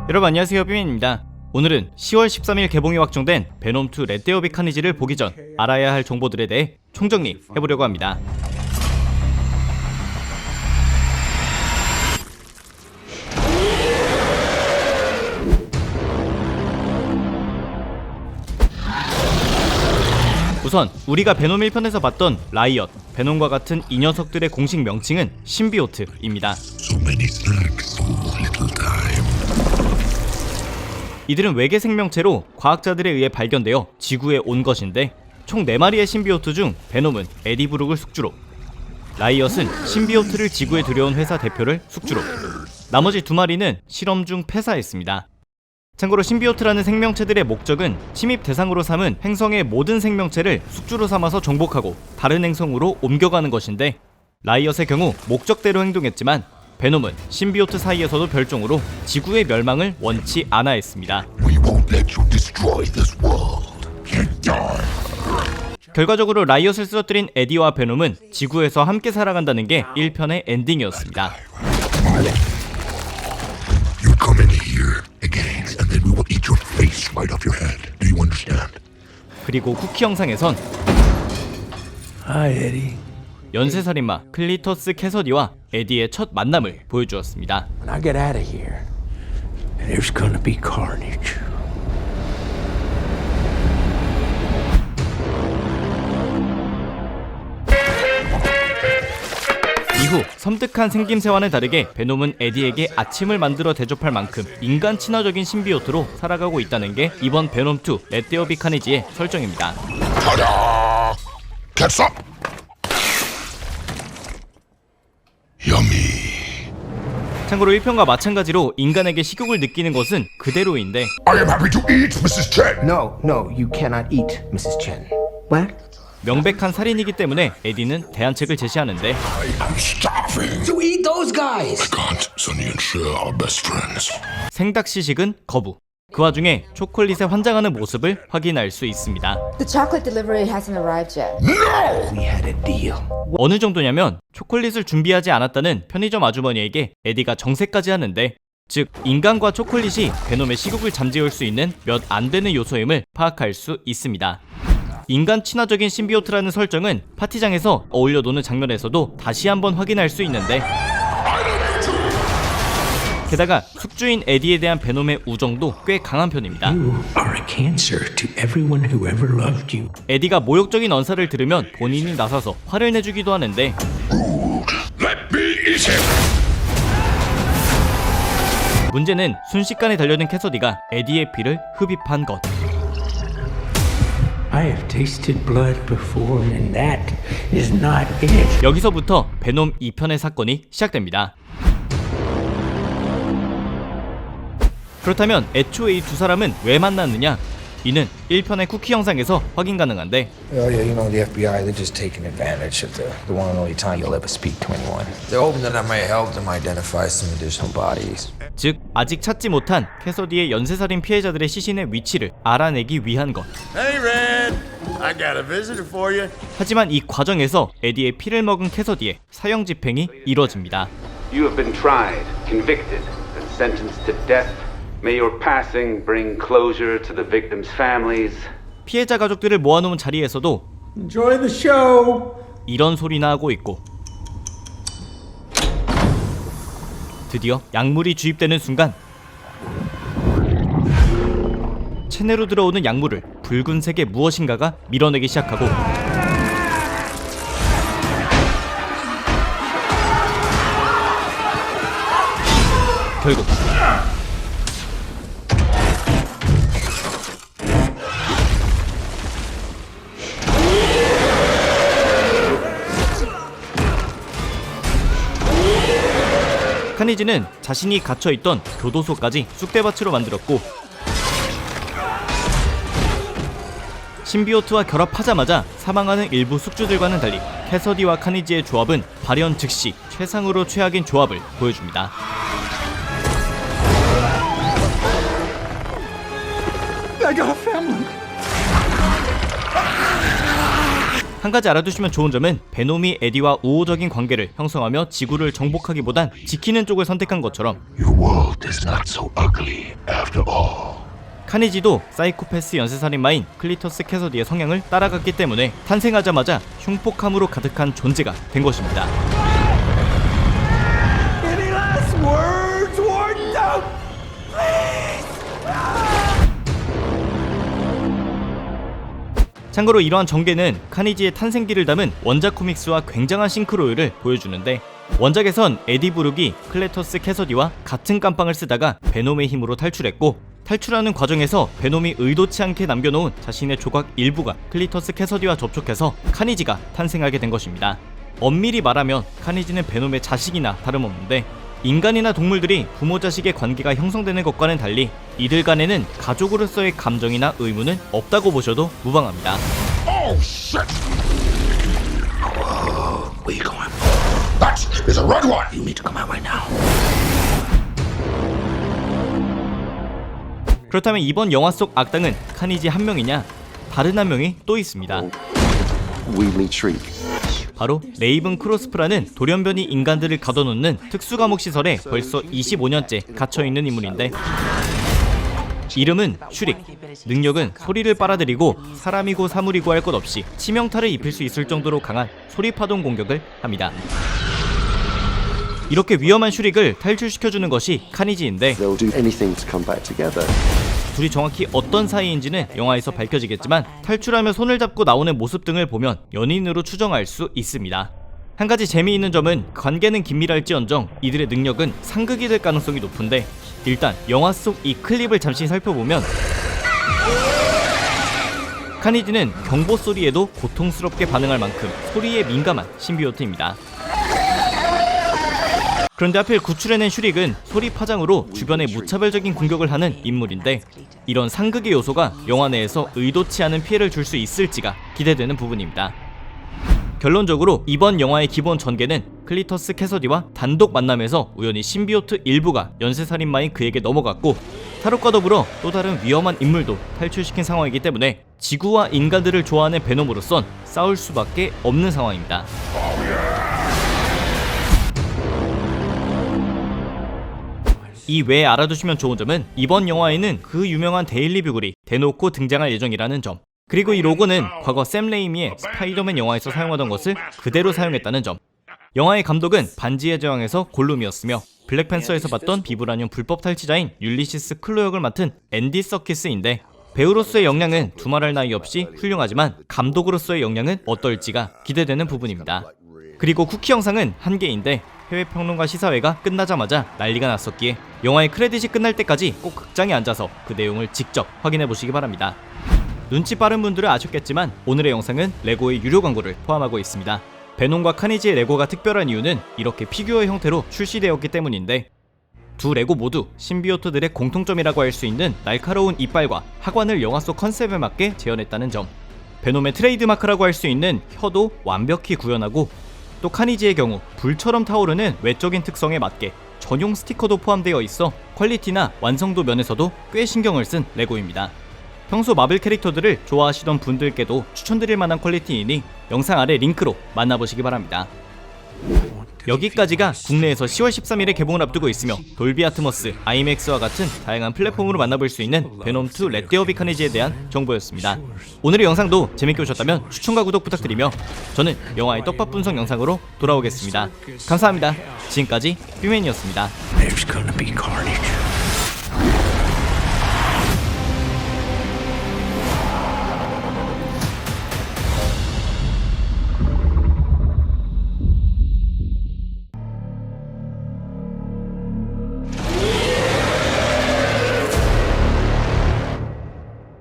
여러분 안녕하세요, 삐맨입니다. 오늘은 10월 13일 개봉이 확정된 베놈2 레드 데어 오브 카니지를 보기 전 알아야 할 정보들에 대해 총정리해보려고 합니다. 우선 우리가 베놈 1편에서 봤던 라이엇, 베놈과 같은 이 녀석들의 공식 명칭은 심비오트입니다. 이들은 외계 생명체로 과학자들에 의해 발견되어 지구에 온 것인데 총 4마리의 심비오트 중 베놈은 에디 브룩을 숙주로, 라이엇은 심비오트를 지구에 들여온 회사 대표를 숙주로, 나머지 2마리는 실험 중 폐사했습니다. 참고로 심비오트라는 생명체들의 목적은 침입 대상으로 삼은 행성의 모든 생명체를 숙주로 삼아서 정복하고 다른 행성으로 옮겨가는 것인데, 라이엇의 경우 목적대로 행동했지만 베놈은 심비오트 사이에서도 별종으로 지구의 멸망을 원치 않아 했습니다. 결과적으로 라이엇을 쓰러뜨린 에디와 베놈은 지구에서 함께 살아간다는 게 1편의 엔딩이었습니다. 그리고 쿠키 영상에선 연쇄살인마 클리터스 캐서디와 에디의 첫 만남을 보여주었습니다. 이후 섬뜩한 생김새와는 다르게 베놈은 에디에게 아침을 만들어 대접할 만큼 인간 친화적인 심비오트로 살아가고 있다는 게 이번 베놈2 레드 데어 오브 카니지의 설정입니다. 참고로 1편과 마찬가지로 인간에게 식욕을 느끼는 것은 그대로인데, I am happy to eat, Mrs. Chen. No, you cannot eat, Mrs. Chen. What? 명백한 살인이기 때문에 에디는 대안책을 제시하는데, I am starving. To eat those guys! I can't. Sonny and Cher are best friends. 생닭시식은 거부. 그 와중에 초콜릿에 환장하는 모습을 확인할 수 있습니다. The chocolate delivery hasn't arrived yet. We had a deal. 어느 정도냐면 초콜릿을 준비하지 않았다는 편의점 아주머니에게 에디가 정색까지 하는데, 즉 인간과 초콜릿이 베놈의 식욕을 잠재울 수 있는 몇 안 되는 요소임을 파악할 수 있습니다. 인간 친화적인 심비오트라는 설정은 파티장에서 어울려 노는 장면에서도 다시 한번 확인할 수 있는데, 게다가 숙주인 에디에 대한 베놈의 우정도 꽤 강한 편입니다. You are a cancer to everyone who ever loved you. 에디가 모욕적인 언사를 들으면 본인이 나서서 화를 내주기도 하는데, Let me eat him. 문제는 순식간에 달려든 캐서디가 에디의 피를 흡입한 것. I have tasted blood before and that is not it. 여기서부터 베놈 2편의 사건이 시작됩니다. 그렇다면 애초에 이 두 사람은 왜 만났느냐? 이는 1편의 쿠키 영상에서 확인 가능한데, Oh yeah, you know the FBI, they're just taking advantage of the one and only time you'll ever speak to anyone. They're hoping that I may help them identify some additional bodies. 즉 아직 찾지 못한 캐서디의 연쇄살인 피해자들의 시신의 위치를 알아내기 위한 것. Hey, Red. I got a visitor for you. 하지만 이 과정에서 에디의 피를 먹은 캐서디의 사형 집행이 이뤄집니다. You have been tried, convicted, and sentenced to death. May your passing bring closure to the victims' families. 피해자 가족들을 모아놓은 자리에서도 Enjoy the show. 이런 소리나 하고 있고, 드디어 약물이 주입되는 순간 체내로 들어오는 약물을 붉은색의 무엇인가가 밀어내기 시작하고, 결국 카니지는 자신이 갇혀있던 교도소까지 쑥대밭으로 만들었고, 심비오트와 결합하자마자 사망하는 일부 숙주들과는 달리 캐서디와 카니지의 조합은 발현 즉시 최상으로 최악인 조합을 보여줍니다. 한 가지 알아두시면 좋은 점은 베놈이 에디와 우호적인 관계를 형성하며 지구를 정복하기보단 지키는 쪽을 선택한 것처럼 Your world is not so ugly after all. 카니지도 사이코패스 연쇄살인마인 클리터스 캐서디의 성향을 따라갔기 때문에 탄생하자마자 흉폭함으로 가득한 존재가 된 것입니다. Any last words, Warden? No, please! 참고로 이러한 전개는 카니지의 탄생기를 담은 원작 코믹스와 굉장한 싱크로율을 보여주는데, 원작에선 에디 브룩이 클레터스 캐서디와 같은 깜빵을 쓰다가 베놈의 힘으로 탈출했고, 탈출하는 과정에서 베놈이 의도치 않게 남겨놓은 자신의 조각 일부가 클리터스 캐서디와 접촉해서 카니지가 탄생하게 된 것입니다. 엄밀히 말하면 카니지는 베놈의 자식이나 다름없는데, 인간이나 동물들이 부모 자식의 관계가 형성되는 것과는 달리 이들 간에는 가족으로서의 감정이나 의무는 없다고 보셔도 무방합니다. Oh shit! Where you going? That is a red one! You need to come out right now. 그렇다면 이번 영화 속 악당은 카니지 한 명이냐? 다른 한 명이 또 있습니다. We meet Shriek. 바로 레이븐 크로스프라는 돌연변이 인간들을 가둬놓는 특수감옥 시설에 벌써 25년째 갇혀있는 인물인데, 이름은 슈릭, 능력은 소리를 빨아들이고 사람이고 사물이고 할 것 없이 치명타를 입힐 수 있을 정도로 강한 소리파동 공격을 합니다. 이렇게 위험한 슈릭을 탈출시켜주는 것이 카니지인데, They'll do anything to come back together. 둘이 정확히 어떤 사이인지는 영화에서 밝혀지겠지만 탈출하며 손을 잡고 나오는 모습 등을 보면 연인으로 추정할 수 있습니다. 한 가지 재미있는 점은 관계는 긴밀할지언정 이들의 능력은 상극이 될 가능성이 높은데, 일단 영화 속 이 클립을 잠시 살펴보면 카니지는 경보 소리에도 고통스럽게 반응할 만큼 소리에 민감한 신비오트입니다. 그런데 하필 구출해낸 슈릭은 소리 파장으로 주변에 무차별적인 공격을 하는 인물인데, 이런 상극의 요소가 영화 내에서 의도치 않은 피해를 줄 수 있을지가 기대되는 부분입니다. 결론적으로 이번 영화의 기본 전개는 클리터스 캐서디와 단독 만남에서 우연히 신비오트 일부가 연쇄살인마인 그에게 넘어갔고, 타롯과 더불어 또 다른 위험한 인물도 탈출시킨 상황이기 때문에 지구와 인간들을 좋아하는 베놈으로선 싸울 수밖에 없는 상황입니다. 이 외에 알아두시면 좋은 점은 이번 영화에는 그 유명한 데일리 뷰글이 대놓고 등장할 예정이라는 점, 그리고 이 로고는 과거 샘 레이미의 스파이더맨 영화에서 사용하던 것을 그대로 사용했다는 점. 영화의 감독은 반지의 제왕에서 골룸이었으며 블랙팬서에서 봤던 비브라늄 불법 탈취자인 율리시스 클로 역을 맡은 앤디 서키스인데, 배우로서의 역량은 두말할 나위 없이 훌륭하지만 감독으로서의 역량은 어떨지가 기대되는 부분입니다. 그리고 쿠키 영상은 한 개인데 해외평론가 시사회가 끝나자마자 난리가 났었기에 영화의 크레딧이 끝날 때까지 꼭 극장에 앉아서 그 내용을 직접 확인해 보시기 바랍니다. 눈치 빠른 분들은 아셨겠지만 오늘의 영상은 레고의 유료 광고를 포함하고 있습니다. 베놈과 카니지의 레고가 특별한 이유는 이렇게 피규어의 형태로 출시되었기 때문인데, 두 레고 모두 신비오트들의 공통점이라고 할 수 있는 날카로운 이빨과 하관을 영화 속 컨셉에 맞게 재현했다는 점, 베놈의 트레이드마크라고 할 수 있는 혀도 완벽히 구현하고, 또 카니지의 경우 불처럼 타오르는 외적인 특성에 맞게 전용 스티커도 포함되어 있어 퀄리티나 완성도 면에서도 꽤 신경을 쓴 레고입니다. 평소 마블 캐릭터들을 좋아하시던 분들께도 추천드릴 만한 퀄리티이니 영상 아래 링크로 만나보시기 바랍니다. 여기까지가 국내에서 10월 13일에 개봉을 앞두고 있으며 돌비 아트모스, 아이맥스와 같은 다양한 플랫폼으로 만나볼 수 있는 베놈2 렛 데어 비 카니지에 대한 정보였습니다. 오늘의 영상도 재밌게 보셨다면 추천과 구독 부탁드리며 저는 영화의 떡밥 분석 영상으로 돌아오겠습니다. 감사합니다. 지금까지 뷰맨이었습니다. There's gonna be carnage.